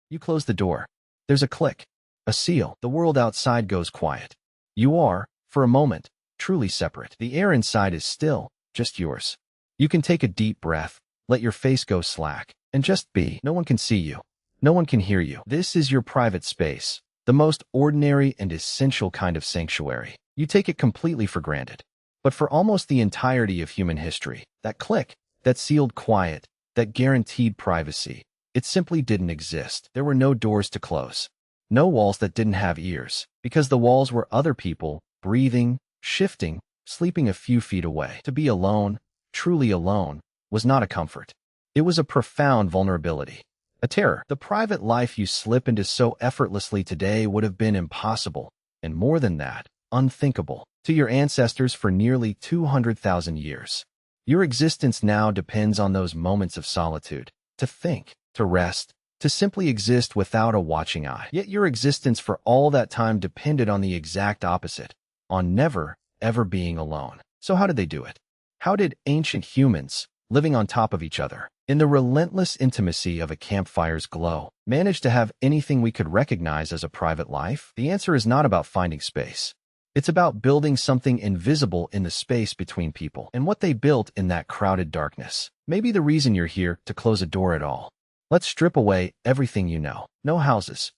You close the door. There's a click, a seal. The world outside goes quiet. You are, for a moment, truly separate. The air inside is still, just yours. You can take a deep breath, let your face go slack, and just be. No one can see you. No one can hear you. This is your private space, the most ordinary and essential kind of sanctuary. You take it completely for granted. But for almost the entirety of human history, that click, that sealed quiet, that guaranteed privacy, it simply didn't exist. There were no doors to close. No walls that didn't have ears, because the walls were other people, breathing, shifting, sleeping a few feet away. To be alone, truly alone, was not a comfort. It was a profound vulnerability, a terror. The private life you slip into so effortlessly today would have been impossible, and more than that, unthinkable, to your ancestors for nearly 200,000 years. Your existence now depends on those moments of solitude, to think, to rest, to simply exist without a watching eye. Yet your existence for all that time depended on the exact opposite, on never, ever being alone. So how did they do it? How did ancient humans, living on top of each other, in the relentless intimacy of a campfire's glow, manage to have anything we could recognize as a private life? The answer is not about finding space. It's about building something invisible in the space between people, and what they built in that crowded darkness. Maybe the reason you're here to close a door at all. Let's strip away everything you know. No houses,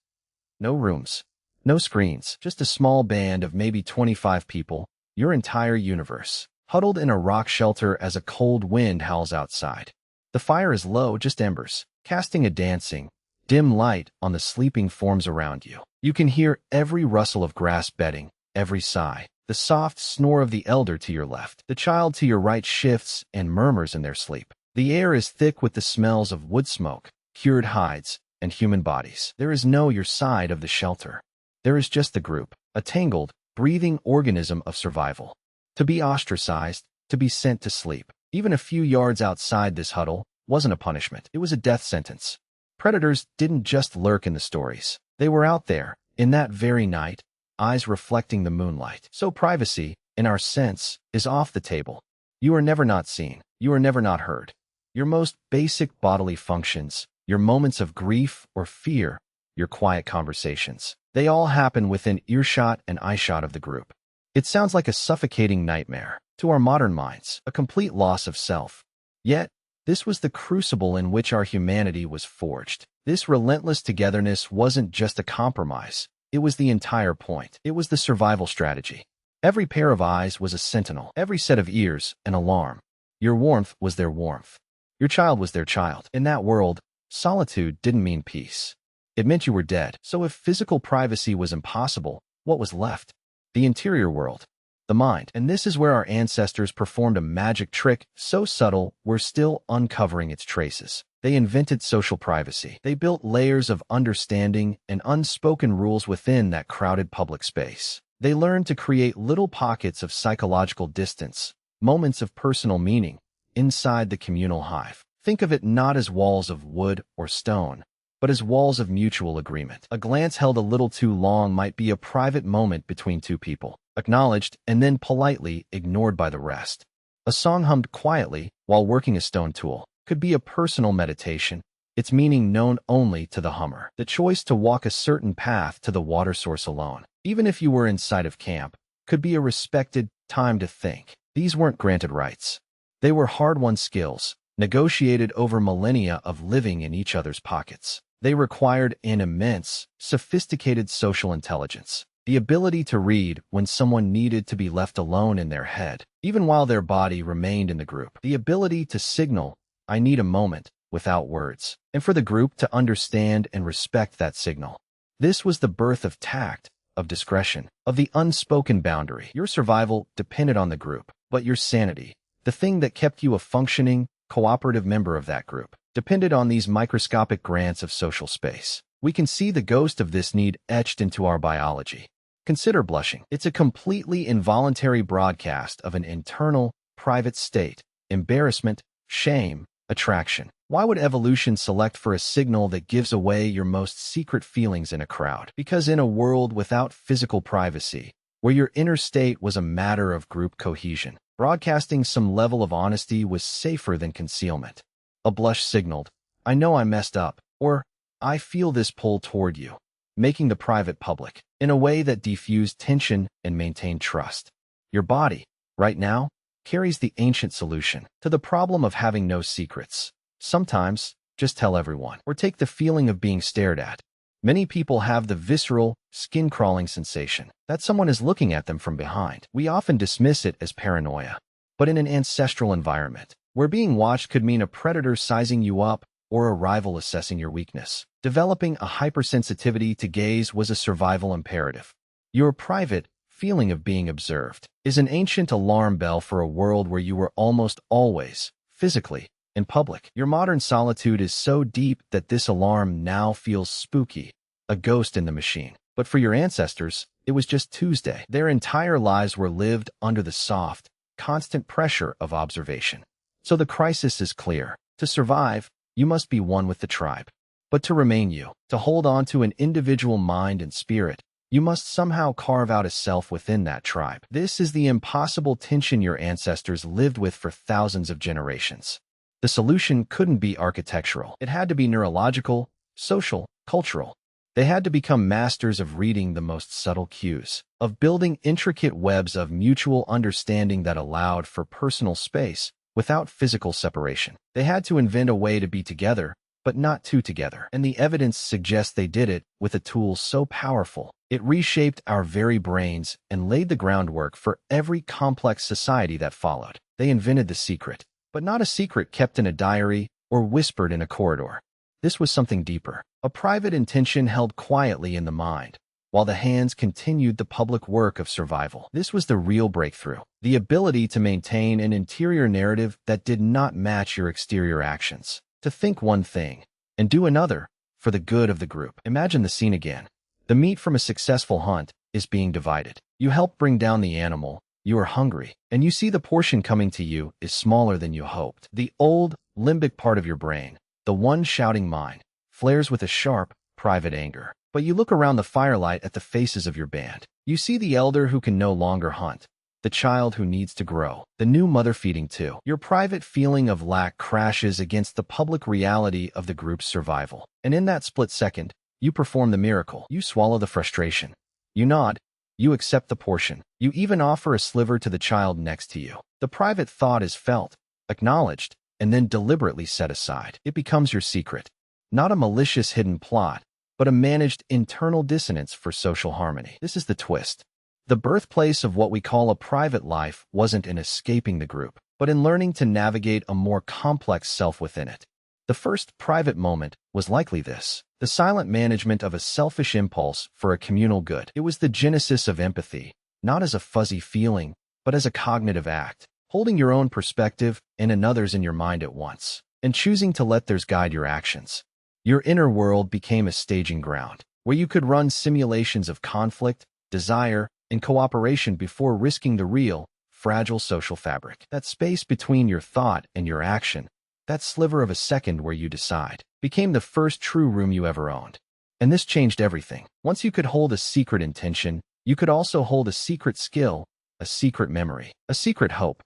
no rooms, no screens, just a small band of maybe 25 people, your entire universe, huddled in a rock shelter as a cold wind howls outside. The fire is low, just embers, casting a dancing, dim light on the sleeping forms around you. You can hear every rustle of grass bedding, every sigh, the soft snore of the elder to your left. The child to your right shifts and murmurs in their sleep. The air is thick with the smells of wood smoke, cured hides, and human bodies. There is no your side of the shelter. There is just the group, a tangled, breathing organism of survival. To be ostracized, to be sent to sleep, even a few yards outside this huddle, wasn't a punishment. It was a death sentence. Predators didn't just lurk in the stories. They were out there, in that very night, eyes reflecting the moonlight. So privacy, in our sense, is off the table. You are never not seen. You are never not heard. Your most basic bodily functions, your moments of grief or fear, your quiet conversations, they all happen within earshot and eyeshot of the group. It sounds like a suffocating nightmare. To our modern minds, a complete loss of self. Yet, this was the crucible in which our humanity was forged. This relentless togetherness wasn't just a compromise. It was the entire point. It was the survival strategy. Every pair of eyes was a sentinel. Every set of ears, an alarm. Your warmth was their warmth. Your child was their child. In that world, solitude didn't mean peace. It meant you were dead. So if physical privacy was impossible, what was left? The interior world. The mind. And this is where our ancestors performed a magic trick so subtle we're still uncovering its traces. They invented social privacy. They built layers of understanding and unspoken rules within that crowded public space. They learned to create little pockets of psychological distance, moments of personal meaning, inside the communal hive. Think of it not as walls of wood or stone, but as walls of mutual agreement. A glance held a little too long might be a private moment between two people, acknowledged and then politely ignored by the rest. A song hummed quietly while working a stone tool could be a personal meditation, its meaning known only to the hummer. The choice to walk a certain path to the water source alone, even if you were inside of camp, could be a respected time to think. These weren't granted rights. They were hard-won skills, negotiated over millennia of living in each other's pockets. They required an immense, sophisticated social intelligence, the ability to read when someone needed to be left alone in their head, even while their body remained in the group, the ability to signal, "I need a moment," without words, and for the group to understand and respect that signal. This was the birth of tact, of discretion, of the unspoken boundary. Your survival depended on the group, but your sanity, the thing that kept you a functioning, cooperative member of that group, depended on these microscopic grants of social space. We can see the ghost of this need etched into our biology. Consider blushing. It's a completely involuntary broadcast of an internal, private state, embarrassment, shame, attraction. Why would evolution select for a signal that gives away your most secret feelings in a crowd? Because in a world without physical privacy, where your inner state was a matter of group cohesion, broadcasting some level of honesty was safer than concealment. A blush signaled, "I know I messed up," or I feel this pull toward you, making the private public, in a way that diffused tension and maintained trust. Your body, right now, carries the ancient solution to the problem of having no secrets. Sometimes, just tell everyone, or take the feeling of being stared at. Many people have the visceral, skin-crawling sensation that someone is looking at them from behind. We often dismiss it as paranoia. But in an ancestral environment, where being watched could mean a predator sizing you up or a rival assessing your weakness, developing a hypersensitivity to gaze was a survival imperative. Your private feeling of being observed is an ancient alarm bell for a world where you were almost always, physically, in public. Your modern solitude is so deep that this alarm now feels spooky, a ghost in the machine. But for your ancestors, it was just Tuesday. Their entire lives were lived under the soft, constant pressure of observation. So the crisis is clear. To survive, you must be one with the tribe. But to remain you, to hold on to an individual mind and spirit, you must somehow carve out a self within that tribe. This is the impossible tension your ancestors lived with for thousands of generations. The solution couldn't be architectural. It had to be neurological, social, cultural. They had to become masters of reading the most subtle cues, of building intricate webs of mutual understanding that allowed for personal space without physical separation. They had to invent a way to be together, but not two together. And the evidence suggests they did it with a tool so powerful, it reshaped our very brains and laid the groundwork for every complex society that followed. They invented the secret. But not a secret kept in a diary or whispered in a corridor. This was something deeper, a private intention held quietly in the mind, while the hands continued the public work of survival. This was the real breakthrough, the ability to maintain an interior narrative that did not match your exterior actions, to think one thing and do another for the good of the group. Imagine the scene again. The meat from a successful hunt is being divided. You help bring down the animal. You are hungry, and you see the portion coming to you is smaller than you hoped. The old, limbic part of your brain, the one shouting mind, flares with a sharp, private anger. But you look around the firelight at the faces of your band. You see the elder who can no longer hunt, the child who needs to grow, the new mother feeding too. Your private feeling of lack crashes against the public reality of the group's survival. And in that split second, you perform the miracle. You swallow the frustration. You nod. You accept the portion. You even offer a sliver to the child next to you. The private thought is felt, acknowledged, and then deliberately set aside. It becomes your secret. Not a malicious hidden plot, but a managed internal dissonance for social harmony. This is the twist. The birthplace of what we call a private life wasn't in escaping the group, but in learning to navigate a more complex self within it. The first private moment was likely this, the silent management of a selfish impulse for a communal good. It was the genesis of empathy, not as a fuzzy feeling, but as a cognitive act, holding your own perspective and another's in your mind at once, and choosing to let theirs guide your actions. Your inner world became a staging ground, where you could run simulations of conflict, desire, and cooperation before risking the real, fragile social fabric. That space between your thought and your action, that sliver of a second where you decide, became the first true room you ever owned. And this changed everything. Once you could hold a secret intention, you could also hold a secret skill, a secret memory, a secret hope.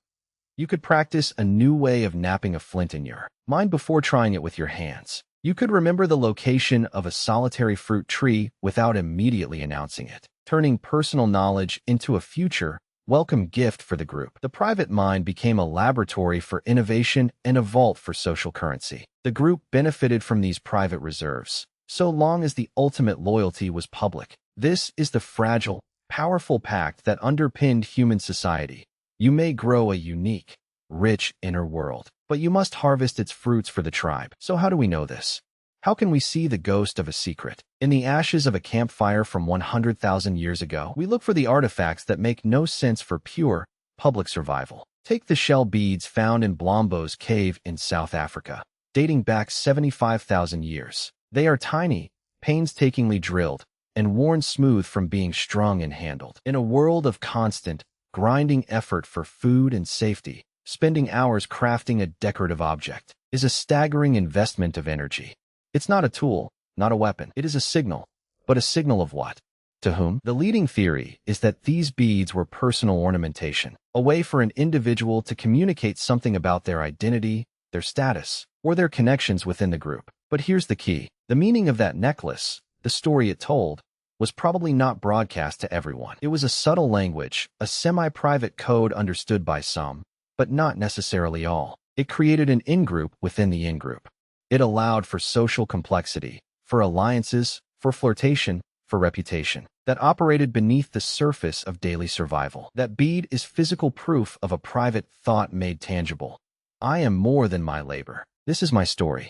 You could practice a new way of napping a flint in your mind before trying it with your hands. You could remember the location of a solitary fruit tree without immediately announcing it, turning personal knowledge into a future, welcome gift for the group. The private mind became a laboratory for innovation and a vault for social currency. The group benefited from these private reserves, so long as the ultimate loyalty was public. This is the fragile, powerful pact that underpinned human society. You may grow a unique, rich inner world, but you must harvest its fruits for the tribe. So how do we know this? How can we see the ghost of a secret? In the ashes of a campfire from 100,000 years ago, we look for the artifacts that make no sense for pure, public survival. Take the shell beads found in Blombo's cave in South Africa, dating back 75,000 years. They are tiny, painstakingly drilled, and worn smooth from being strung and handled. In a world of constant, grinding effort for food and safety, spending hours crafting a decorative object is a staggering investment of energy. It's not a tool, not a weapon. It is a signal. But a signal of what? To whom? The leading theory is that these beads were personal ornamentation, a way for an individual to communicate something about their identity, their status, or their connections within the group. But here's the key. The meaning of that necklace, the story it told, was probably not broadcast to everyone. It was a subtle language, a semi-private code understood by some, but not necessarily all. It created an in-group within the in-group. It allowed for social complexity, for alliances, for flirtation, for reputation, that operated beneath the surface of daily survival. That bead is physical proof of a private thought made tangible. I am more than my labor. This is my story.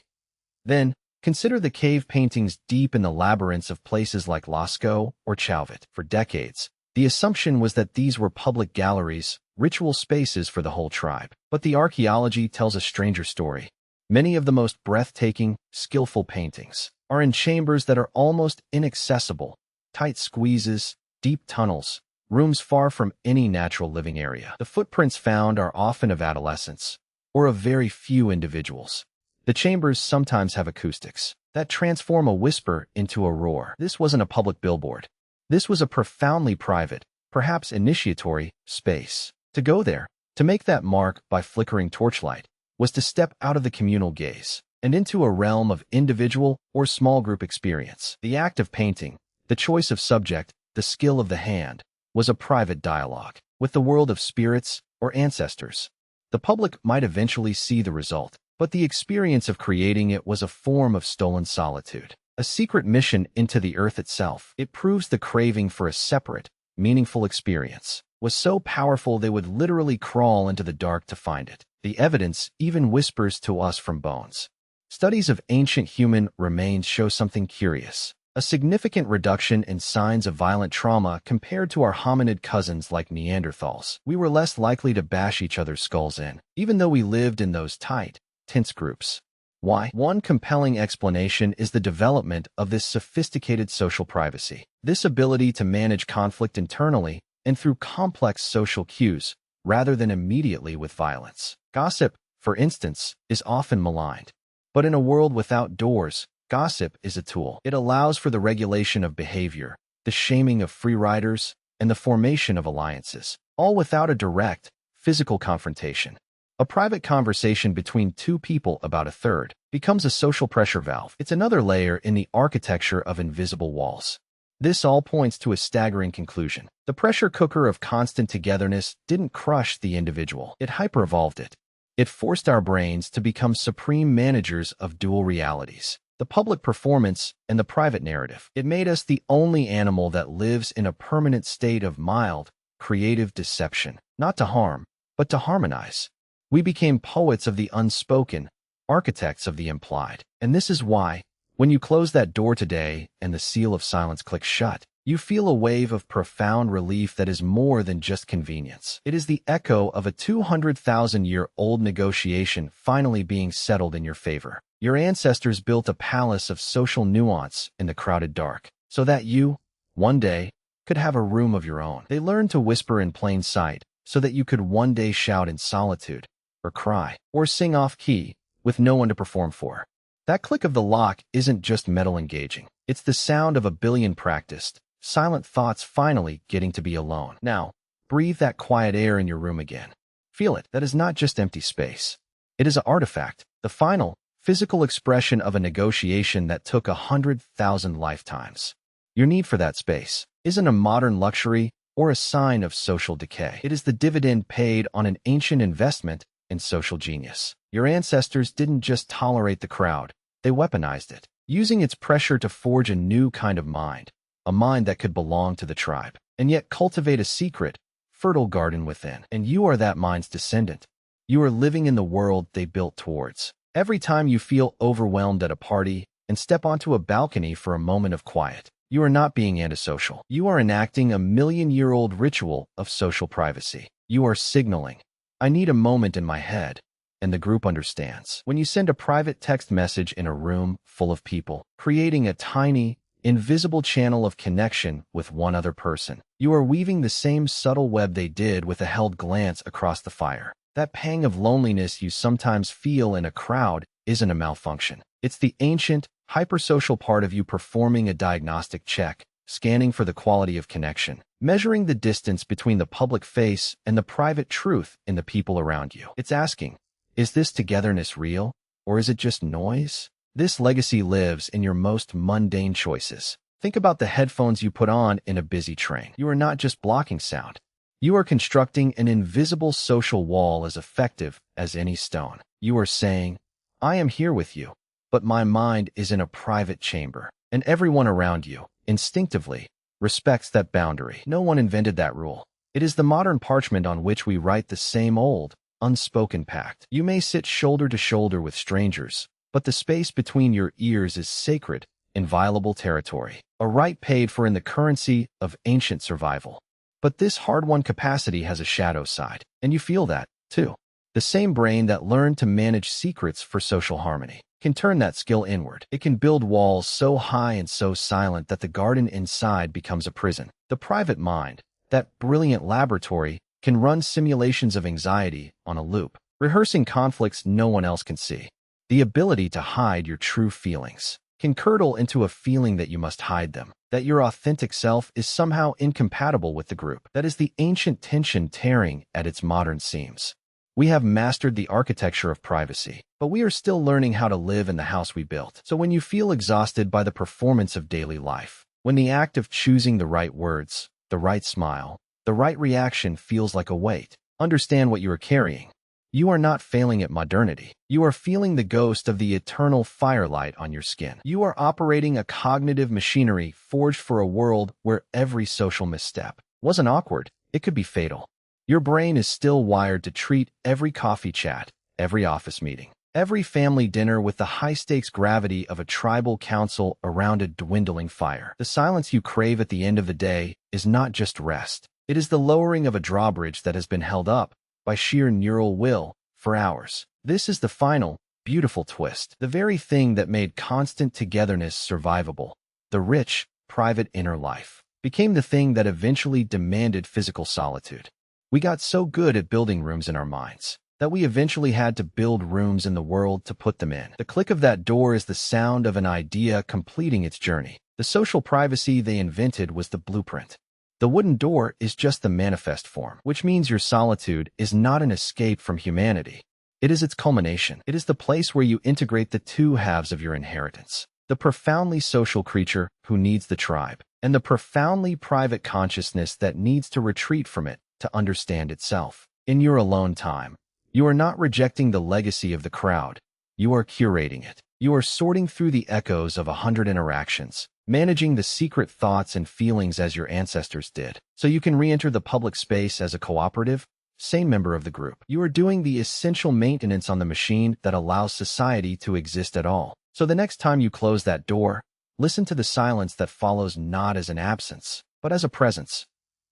Then, consider the cave paintings deep in the labyrinths of places like Lascaux or Chauvet. For decades, the assumption was that these were public galleries, ritual spaces for the whole tribe. But the archaeology tells a stranger story. Many of the most breathtaking, skillful paintings are in chambers that are almost inaccessible, tight squeezes, deep tunnels, rooms far from any natural living area. The footprints found are often of adolescents, or of very few individuals. The chambers sometimes have acoustics that transform a whisper into a roar. This wasn't a public billboard. This was a profoundly private, perhaps initiatory, space. To go there, to make that mark by flickering torchlight, was to step out of the communal gaze and into a realm of individual or small group experience. The act of painting, the choice of subject, the skill of the hand, was a private dialogue with the world of spirits or ancestors. The public might eventually see the result, but the experience of creating it was a form of stolen solitude, a secret mission into the earth itself. It proves the craving for a separate, meaningful experience was so powerful they would literally crawl into the dark to find it. The evidence even whispers to us from bones. Studies of ancient human remains show something curious. A significant reduction in signs of violent trauma compared to our hominid cousins like Neanderthals. We were less likely to bash each other's skulls in, even though we lived in those tight, tense groups. Why? One compelling explanation is the development of this sophisticated social privacy. This ability to manage conflict internally and through complex social cues, rather than immediately with violence. Gossip, for instance, is often maligned. But in a world without doors, gossip is a tool. It allows for the regulation of behavior, the shaming of free riders, and the formation of alliances, all without a direct, physical confrontation. A private conversation between two people about a third becomes a social pressure valve. It's another layer in the architecture of invisible walls. This all points to a staggering conclusion. The pressure cooker of constant togetherness didn't crush the individual. It hyper-evolved it. It forced our brains to become supreme managers of dual realities, the public performance and the private narrative. It made us the only animal that lives in a permanent state of mild, creative deception, not to harm, but to harmonize. We became poets of the unspoken, architects of the implied. And this is why, when you close that door today and the seal of silence clicks shut, you feel a wave of profound relief that is more than just convenience. It is the echo of a 200,000-year-old negotiation finally being settled in your favor. Your ancestors built a palace of social nuance in the crowded dark, so that you, one day, could have a room of your own. They learned to whisper in plain sight, so that you could one day shout in solitude, or cry, or sing off-key, with no one to perform for. That click of the lock isn't just metal engaging. It's the sound of a billion practiced, silent thoughts finally getting to be alone. Now, breathe that quiet air in your room again. Feel it. That is not just empty space. It is an artifact, the final, physical expression of a negotiation that took 100,000 lifetimes. Your need for that space isn't a modern luxury or a sign of social decay. It is the dividend paid on an ancient investment in social genius. Your ancestors didn't just tolerate the crowd, they weaponized it, using its pressure to forge a new kind of mind, a mind that could belong to the tribe, and yet cultivate a secret, fertile garden within. And you are that mind's descendant. You are living in the world they built towards. Every time you feel overwhelmed at a party and step onto a balcony for a moment of quiet, you are not being antisocial. You are enacting a million-year-old ritual of social privacy. You are signaling, I need a moment in my head, and the group understands. When you send a private text message in a room full of people, creating a tiny, invisible channel of connection with one other person, you are weaving the same subtle web they did with a held glance across the fire. That pang of loneliness you sometimes feel in a crowd isn't a malfunction. It's the ancient, hypersocial part of you performing a diagnostic check, scanning for the quality of connection, measuring the distance between the public face and the private truth in the people around you. It's asking, is this togetherness real, or is it just noise? This legacy lives in your most mundane choices. Think about the headphones you put on in a busy train. You are not just blocking sound. You are constructing an invisible social wall as effective as any stone. You are saying, I am here with you, but my mind is in a private chamber, and everyone around you, instinctively, respects that boundary. No one invented that rule. It is the modern parchment on which we write the same old, unspoken pact. You may sit shoulder to shoulder with strangers, but the space between your ears is sacred, inviolable territory, a right paid for in the currency of ancient survival. But this hard-won capacity has a shadow side, and you feel that, too. The same brain that learned to manage secrets for social harmony can turn that skill inward. It can build walls so high and so silent that the garden inside becomes a prison. The private mind, that brilliant laboratory, can run simulations of anxiety on a loop, rehearsing conflicts no one else can see. The ability to hide your true feelings can curdle into a feeling that you must hide them, that your authentic self is somehow incompatible with the group. That is the ancient tension tearing at its modern seams. We have mastered the architecture of privacy, but we are still learning how to live in the house we built. So when you feel exhausted by the performance of daily life, when the act of choosing the right words, the right smile, the right reaction feels like a weight, understand what you are carrying. You are not failing at modernity. You are feeling the ghost of the eternal firelight on your skin. You are operating a cognitive machinery forged for a world where every social misstep wasn't awkward, it could be fatal. Your brain is still wired to treat every coffee chat, every office meeting, every family dinner with the high-stakes gravity of a tribal council around a dwindling fire. The silence you crave at the end of the day is not just rest. It is the lowering of a drawbridge that has been held up by sheer neural will for hours. This is the final, beautiful twist, the very thing that made constant togetherness survivable. The rich, private inner life became the thing that eventually demanded physical solitude. We got so good at building rooms in our minds that we eventually had to build rooms in the world to put them in. The click of that door is the sound of an idea completing its journey. The social privacy they invented was the blueprint. The wooden door is just the manifest form, which means your solitude is not an escape from humanity. It is its culmination. It is the place where you integrate the two halves of your inheritance. The profoundly social creature who needs the tribe, and the profoundly private consciousness that needs to retreat from it to understand itself. In your alone time, you are not rejecting the legacy of the crowd. You are curating it. You are sorting through the echoes of 100 interactions, managing the secret thoughts and feelings as your ancestors did, so you can re-enter the public space as a cooperative, same member of the group. You are doing the essential maintenance on the machine that allows society to exist at all. So the next time you close that door, listen to the silence that follows, not as an absence, but as a presence.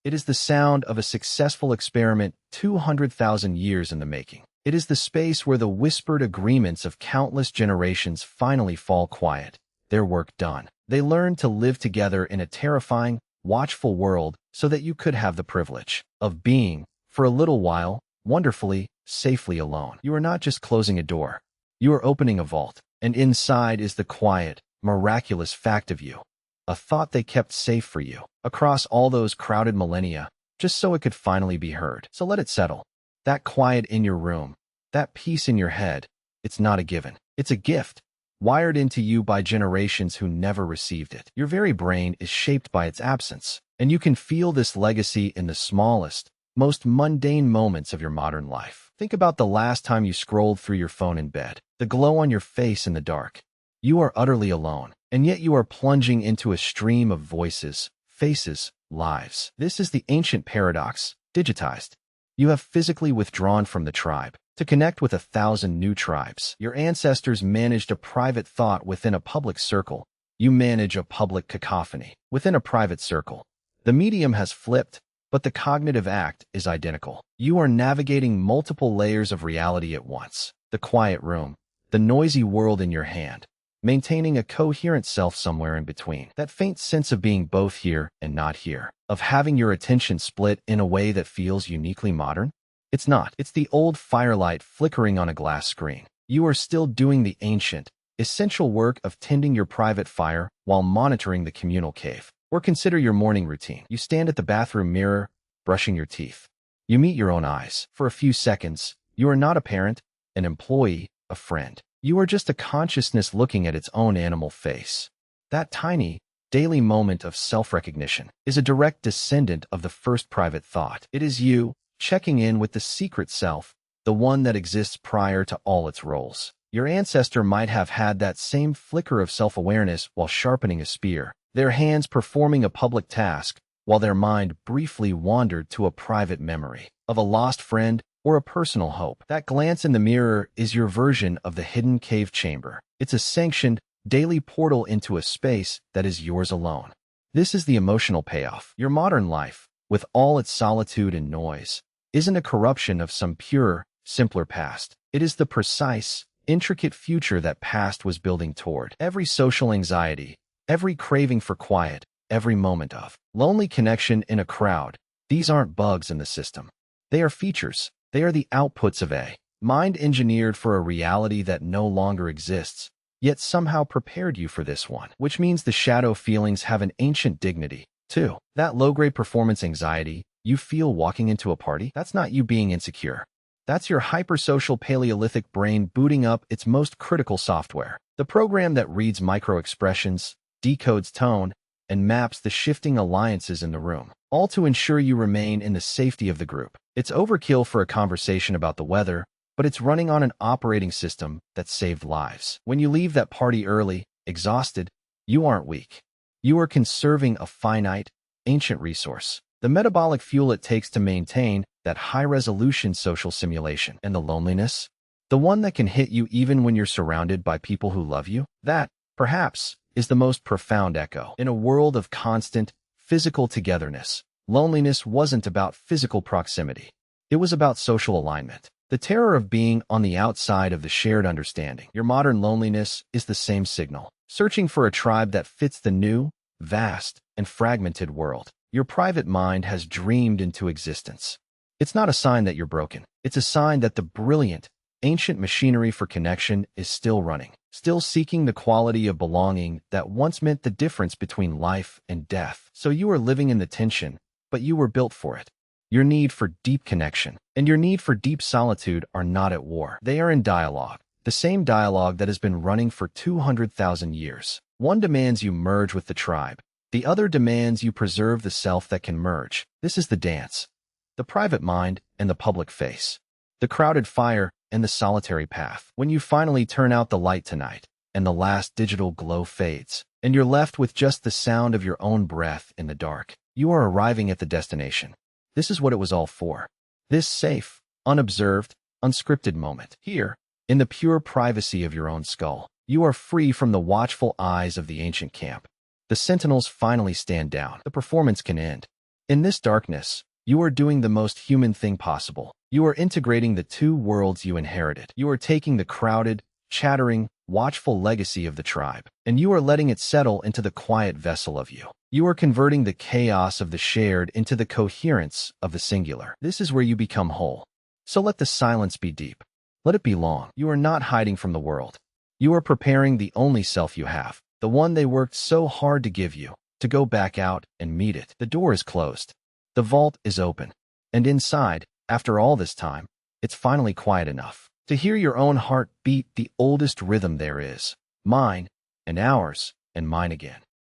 It is the sound of a successful experiment 200,000 years in the making. It is the space where the whispered agreements of countless generations finally fall quiet, their work done. They learned to live together in a terrifying, watchful world so that you could have the privilege of being, for a little while, wonderfully, safely alone. You are not just closing a door. You are opening a vault, and inside is the quiet, miraculous fact of you, a thought they kept safe for you across all those crowded millennia, just so it could finally be heard. So let it settle. That quiet in your room, that peace in your head, it's not a given. It's a gift, wired into you by generations who never received it. Your very brain is shaped by its absence, and you can feel this legacy in the smallest, most mundane moments of your modern life. Think about the last time you scrolled through your phone in bed, the glow on your face in the dark. You are utterly alone, and yet you are plunging into a stream of voices, faces, lives. This is the ancient paradox, digitized. You have physically withdrawn from the tribe to connect with 1,000 new tribes. Your ancestors managed a private thought within a public circle. You manage a public cacophony within a private circle. The medium has flipped, but the cognitive act is identical. You are navigating multiple layers of reality at once. The quiet room, the noisy world in your hand, maintaining a coherent self somewhere in between. That faint sense of being both here and not here, of having your attention split in a way that feels uniquely modern. It's not. It's the old firelight flickering on a glass screen. You are still doing the ancient, essential work of tending your private fire while monitoring the communal cave. Or consider your morning routine. You stand at the bathroom mirror, brushing your teeth. You meet your own eyes. For a few seconds, you are not a parent, an employee, a friend. You are just a consciousness looking at its own animal face. That tiny, daily moment of self-recognition is a direct descendant of the first private thought. It is you, checking in with the secret self, the one that exists prior to all its roles. Your ancestor might have had that same flicker of self-awareness while sharpening a spear, their hands performing a public task, while their mind briefly wandered to a private memory of a lost friend or a personal hope. That glance in the mirror is your version of the hidden cave chamber. It's a sanctioned, daily portal into a space that is yours alone. This is the emotional payoff. Your modern life, with all its solitude and noise, isn't a corruption of some pure, simpler past. It is the precise, intricate future that past was building toward. Every social anxiety, every craving for quiet, every moment of lonely connection in a crowd, these aren't bugs in the system. They are features. They are the outputs of a mind engineered for a reality that no longer exists, yet somehow prepared you for this one. Which means the shadow feelings have an ancient dignity, too. That low-grade performance anxiety you feel walking into a party, that's not you being insecure. That's your hypersocial Paleolithic brain booting up its most critical software. The program that reads micro-expressions, decodes tone, and maps the shifting alliances in the room, all to ensure you remain in the safety of the group. It's overkill for a conversation about the weather, but it's running on an operating system that saved lives. When you leave that party early, exhausted, you aren't weak. You are conserving a finite, ancient resource, the metabolic fuel it takes to maintain that high-resolution social simulation. And the loneliness? The one that can hit you even when you're surrounded by people who love you? That, perhaps, is the most profound echo. In a world of constant, physical togetherness, loneliness wasn't about physical proximity. It was about social alignment. The terror of being on the outside of the shared understanding. Your modern loneliness is the same signal, searching for a tribe that fits the new, vast, and fragmented world your private mind has dreamed into existence. It's not a sign that you're broken. It's a sign that the brilliant, ancient machinery for connection is still running, still seeking the quality of belonging that once meant the difference between life and death. So you are living in the tension, but you were built for it. Your need for deep connection and your need for deep solitude are not at war. They are in dialogue, the same dialogue that has been running for 200,000 years. One demands you merge with the tribe. The other demands you preserve the self that can merge. This is the dance. The private mind and the public face. The crowded fire and the solitary path. When you finally turn out the light tonight, and the last digital glow fades, and you're left with just the sound of your own breath in the dark, you are arriving at the destination. This is what it was all for. This safe, unobserved, unscripted moment. Here, in the pure privacy of your own skull, you are free from the watchful eyes of the ancient camp. The sentinels finally stand down. The performance can end. In this darkness, you are doing the most human thing possible. You are integrating the two worlds you inherited. You are taking the crowded, chattering, watchful legacy of the tribe, and you are letting it settle into the quiet vessel of you. You are converting the chaos of the shared into the coherence of the singular. This is where you become whole. So let the silence be deep. Let it be long. You are not hiding from the world. You are preparing the only self you have, the one they worked so hard to give you, to go back out and meet it. The door is closed. The vault is open. And inside, after all this time, it's finally quiet enough to hear your own heart beat the oldest rhythm there is, mine, and ours, and mine again.